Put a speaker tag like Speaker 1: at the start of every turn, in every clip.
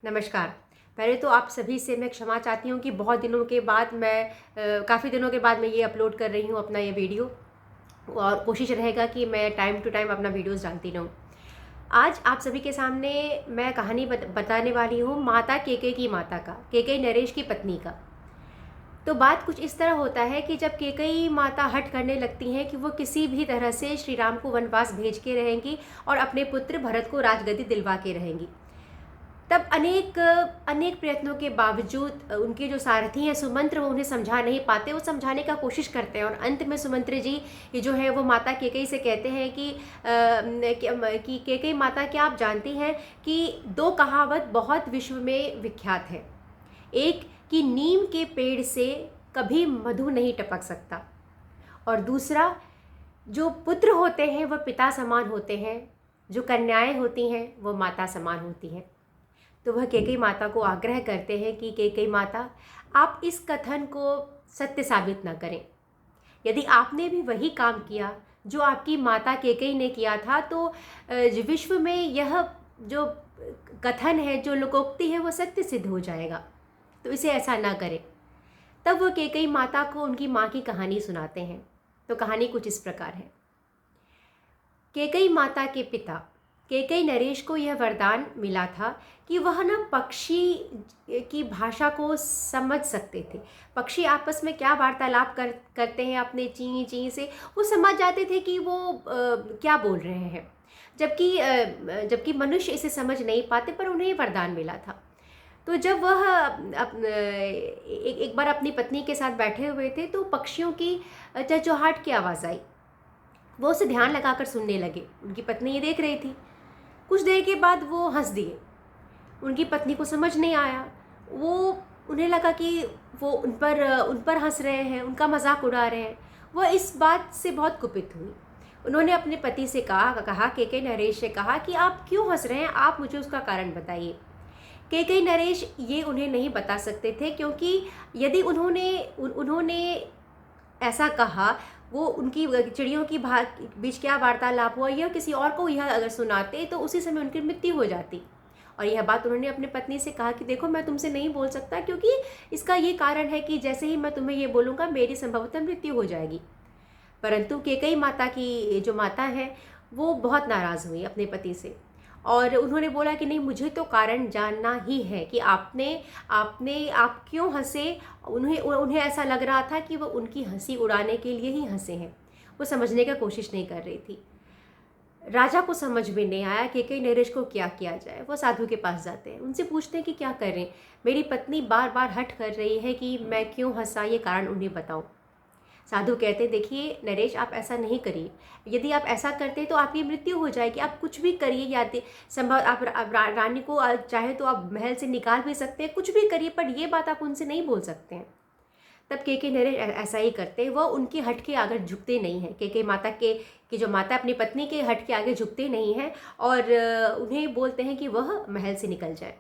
Speaker 1: नमस्कार। पहले तो आप सभी से मैं क्षमा चाहती हूँ कि बहुत दिनों के बाद काफ़ी दिनों के बाद मैं ये अपलोड कर रही हूँ अपना ये वीडियो। और कोशिश रहेगा कि मैं टाइम टू टाइम अपना वीडियोस डालती रहूँ। आज आप सभी के सामने मैं कहानी बताने वाली हूँ माता केकई की माता का, केकई नरेश की पत्नी का। तो बात कुछ इस तरह होता है कि जब केकई माता हठ करने लगती हैं कि वो किसी भी तरह से श्री राम को वनवास भेज के रहेंगी और अपने पुत्र भरत को राजगद्दी दिलवा के रहेंगी। तब अनेक अनेक प्रयत्नों के बावजूद उनके जो सारथी हैं सुमंत्र, वो उन्हें समझा नहीं पाते। वो समझाने का कोशिश करते हैं और अंत में सुमंत्र जी ये जो है वो माता केकई से कहते हैं कि केकई माता, क्या आप जानती हैं कि दो कहावत बहुत विश्व में विख्यात है। एक कि नीम के पेड़ से कभी मधु नहीं टपक सकता, और दूसरा जो पुत्र होते हैं वह पिता समान होते हैं, जो कन्याएं होती हैं वो माता समान होती हैं। तो वह केकई माता को आग्रह करते हैं कि केकई माता, आप इस कथन को सत्य साबित न करें। यदि आपने भी वही काम किया जो आपकी माता केकई ने किया था, तो विश्व में यह जो कथन है, जो लोकोक्ति है, वो सत्य सिद्ध हो जाएगा। तो इसे ऐसा ना करें। तब वह केकई माता को उनकी माँ की कहानी सुनाते हैं। तो कहानी कुछ इस प्रकार है। केकई माता के पिता केकई नरेश को यह वरदान मिला था कि वह न पक्षी की भाषा को समझ सकते थे। पक्षी आपस में क्या वार्तालाप करते हैं अपने ची ची से, वो समझ जाते थे कि वो क्या बोल रहे हैं। जबकि मनुष्य इसे समझ नहीं पाते, पर उन्हें वरदान मिला था। तो जब वह एक बार अपनी पत्नी के साथ बैठे हुए थे, तो पक्षियों की चहचहाहट की आवाज़ आई। वो उसे ध्यान लगाकर सुनने लगे। उनकी पत्नी ये देख रही थी। कुछ देर के बाद वो हंस दिए। उनकी पत्नी को समझ नहीं आया। वो उन्हें लगा कि वो उन पर हंस रहे हैं, उनका मजाक उड़ा रहे हैं। वह इस बात से बहुत कुपित हुई। उन्होंने अपने पति से कहा केकई नरेश से कहा कि आप क्यों हंस रहे हैं, आप मुझे उसका कारण बताइए। केकई नरेश ये उन्हें नहीं बता सकते थे, क्योंकि यदि उन्होंने ऐसा कहा, वो उनकी चिड़ियों की बीच क्या वार्तालाप हुआ, यह किसी और को यह अगर सुनाते तो उसी समय उनकी मृत्यु हो जाती। और यह बात उन्होंने अपनी पत्नी से कहा कि देखो, मैं तुमसे नहीं बोल सकता, क्योंकि इसका ये कारण है कि जैसे ही मैं तुम्हें ये बोलूँगा मेरी संभवतः मृत्यु हो जाएगी। परंतु केकई माता की जो माता है वो बहुत नाराज़ हुई अपने पति से, और उन्होंने बोला कि नहीं, मुझे तो कारण जानना ही है कि आप क्यों हंसे। उन्हें ऐसा लग रहा था कि वो उनकी हंसी उड़ाने के लिए ही हंसे हैं। वो समझने का कोशिश नहीं कर रही थी। राजा को समझ में नहीं आया केकई नरेश को क्या किया जाए। वो साधु के पास जाते हैं, उनसे पूछते हैं कि क्या करें, मेरी पत्नी बार बार हठ कर रही है कि मैं क्यों हंसा, ये कारण उन्हें बताऊं। साधु कहते, देखिए नरेश, आप ऐसा नहीं करिए। यदि आप ऐसा करते तो आपकी मृत्यु हो जाएगी। आप कुछ भी करिए, या संभव आप रानी को चाहे तो आप महल से निकाल भी सकते हैं, कुछ भी करिए, पर ये बात आप उनसे नहीं बोल सकते हैं। तब केके नरेश ऐसा ही करते हैं। वह उनकी हट के आगे झुकते नहीं हैं। केके माता की जो माता अपनी पत्नी के हट के आगे झुकते नहीं हैं, और उन्हें बोलते हैं कि वह महल से निकल जाए।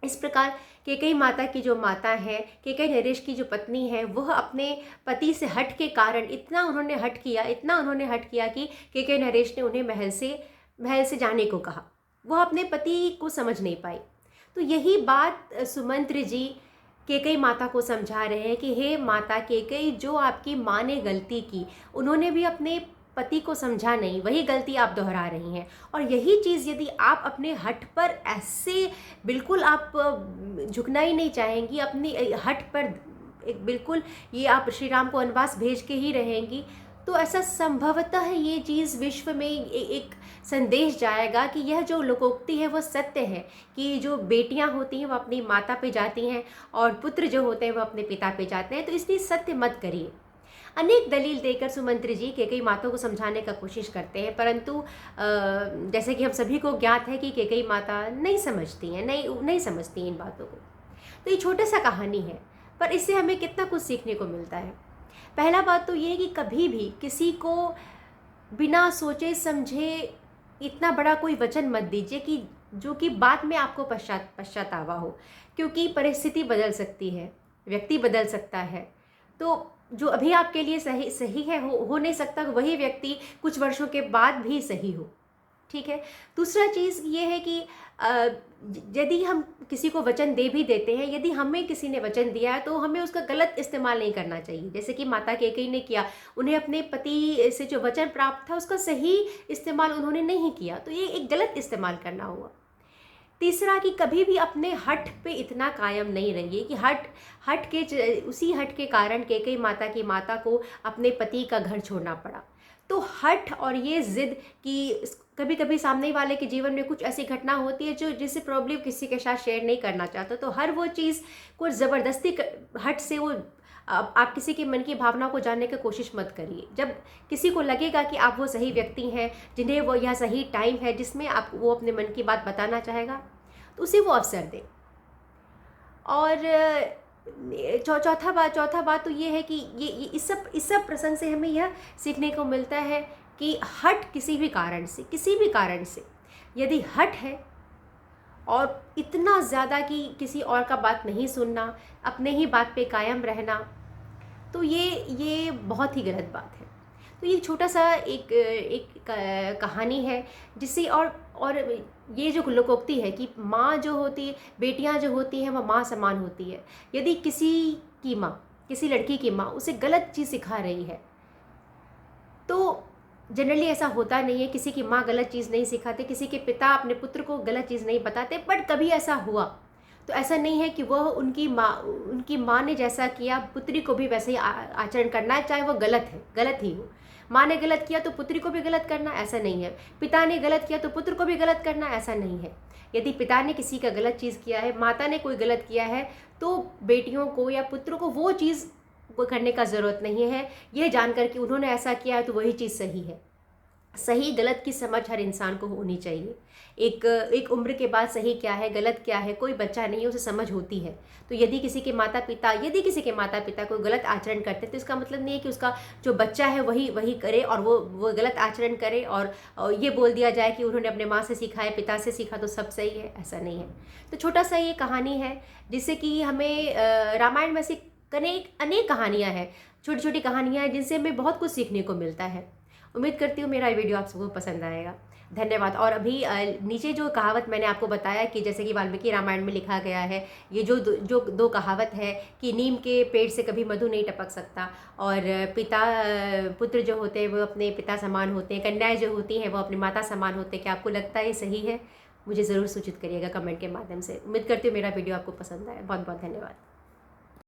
Speaker 1: इस प्रकार केकई माता की जो माता है, केकई नरेश की जो पत्नी है, वह अपने पति से हट के कारण इतना उन्होंने हट किया कि केकई नरेश ने उन्हें महल से जाने को कहा। वह अपने पति को समझ नहीं पाई। तो यही बात सुमंत्र जी केकई माता को समझा रहे हैं कि हे माता केकई, जो आपकी माँ ने गलती की, उन्होंने भी अपने पति को समझा नहीं, वही गलती आप दोहरा रही हैं। और यही चीज़ यदि आप अपने हठ पर ऐसे बिल्कुल आप झुकना ही नहीं चाहेंगी, अपनी हठ पर एक बिल्कुल ये आप श्री राम को वनवास भेज के ही रहेंगी, तो ऐसा संभवतः ये चीज़ विश्व में एक संदेश जाएगा कि यह जो लोकोक्ति है वो सत्य है, कि जो बेटियां होती हैं वो अपनी माता पे जाती हैं और पुत्र जो होते हैं वो अपने पिता पे जाते हैं। तो इसलिए सत्य मत करिए। अनेक दलील देकर सुमंत्र जी केकई माता को समझाने का कोशिश करते हैं, परंतु जैसे कि हम सभी को ज्ञात है कि केकई माता नहीं समझती हैं, नहीं समझती इन बातों को। तो ये छोटा सा कहानी है, पर इससे हमें कितना कुछ सीखने को मिलता है। पहला बात तो ये है कि कभी भी किसी को बिना सोचे समझे इतना बड़ा कोई वचन मत दीजिए कि जो कि बाद में आपको पश्चातावा हो, क्योंकि परिस्थिति बदल सकती है, व्यक्ति बदल सकता है। तो जो अभी आपके लिए सही है, हो नहीं सकता वही व्यक्ति कुछ वर्षों के बाद भी सही हो। ठीक है। दूसरा चीज़ ये है कि यदि हम किसी को वचन दे भी देते हैं, यदि हमें किसी ने वचन दिया है तो हमें उसका गलत इस्तेमाल नहीं करना चाहिए। जैसे कि माता कैकेयी ने किया, उन्हें अपने पति से जो वचन प्राप्त था उसका सही इस्तेमाल उन्होंने नहीं किया, तो ये एक गलत इस्तेमाल करना हुआ। तीसरा कि कभी भी अपने हठ पे इतना कायम नहीं रहिए कि उसी हठ के कारण कैकेयी माता की माता को अपने पति का घर छोड़ना पड़ा। तो हठ और ये ज़िद कि कभी कभी सामने वाले के जीवन में कुछ ऐसी घटना होती है जो जिससे प्रॉब्लम किसी के साथ शेयर नहीं करना चाहता, तो हर वो चीज़ को ज़बरदस्ती हठ से वो आप किसी के मन की भावना को जानने की कोशिश मत करिए। जब किसी को लगेगा कि आप वो सही व्यक्ति हैं जिन्हें वो यह सही टाइम है जिसमें आप वो अपने मन की बात बताना चाहेगा, तो उसे वो अवसर दें। और चौथा बात तो ये है कि ये इस सब प्रसंग से हमें यह सीखने को मिलता है कि हठ किसी भी कारण से यदि हठ है और इतना ज़्यादा कि किसी और का बात नहीं सुनना, अपने ही बात पे कायम रहना, तो ये बहुत ही गलत बात है। तो ये छोटा सा एक कहानी है जिससे और ये जो लोकोक्ति है कि माँ जो होती है, बेटियाँ जो होती हैं वह माँ समान होती है। यदि किसी लड़की की माँ उसे गलत चीज़ सिखा रही है, तो जनरली ऐसा होता नहीं है, किसी की माँ गलत चीज़ नहीं सिखाते, किसी के पिता अपने पुत्र को गलत चीज़ नहीं बताते, बट कभी ऐसा हुआ तो ऐसा नहीं है कि वह उनकी माँ ने जैसा किया पुत्री को भी वैसे ही आचरण करना है, चाहे वो गलत ही हो। माँ ने गलत किया तो पुत्री को भी गलत करना, ऐसा नहीं है। पिता ने गलत किया तो पुत्र को भी गलत करना, ऐसा नहीं है। यदि पिता ने किसी का गलत चीज़ किया है, माता ने कोई गलत किया है, तो बेटियों को या पुत्रों को वो चीज़ करने का ज़रूरत नहीं है, यह जानकर कि उन्होंने ऐसा किया है तो वही चीज़ सही है। सही गलत की समझ हर इंसान को होनी चाहिए। एक उम्र के बाद सही क्या है गलत क्या है कोई बच्चा नहीं है, उसे समझ होती है। तो यदि किसी के माता पिता कोई गलत आचरण करते तो इसका मतलब नहीं है कि उसका जो बच्चा है वही करे और वो गलत आचरण करे और ये बोल दिया जाए कि उन्होंने अपने माँ से सीखा है, पिता से सीखा तो सब सही है, ऐसा नहीं है। तो छोटा सा ये कहानी है जिससे कि हमें रामायण में से अनेक कहानियाँ हैं, छोटी छोटी कहानियाँ हैं जिनसे हमें बहुत कुछ सीखने को मिलता है। उम्मीद करती हूँ मेरा वीडियो आप सबको पसंद आएगा। धन्यवाद। और अभी नीचे जो कहावत मैंने आपको बताया कि जैसे कि वाल्मीकि रामायण में लिखा गया है, ये जो दो कहावत है कि नीम के पेड़ से कभी मधु नहीं टपक सकता, और पुत्र जो होते हैं वो अपने पिता समान होते हैं, कन्याएं जो होती हैं वो अपनी माता समान होते हैं। क्या आपको लगता है ये सही है? मुझे ज़रूर सूचित करिएगा कमेंट के माध्यम से। उम्मीद करती हूँ मेरा वीडियो आपको पसंद आए। बहुत बहुत धन्यवाद।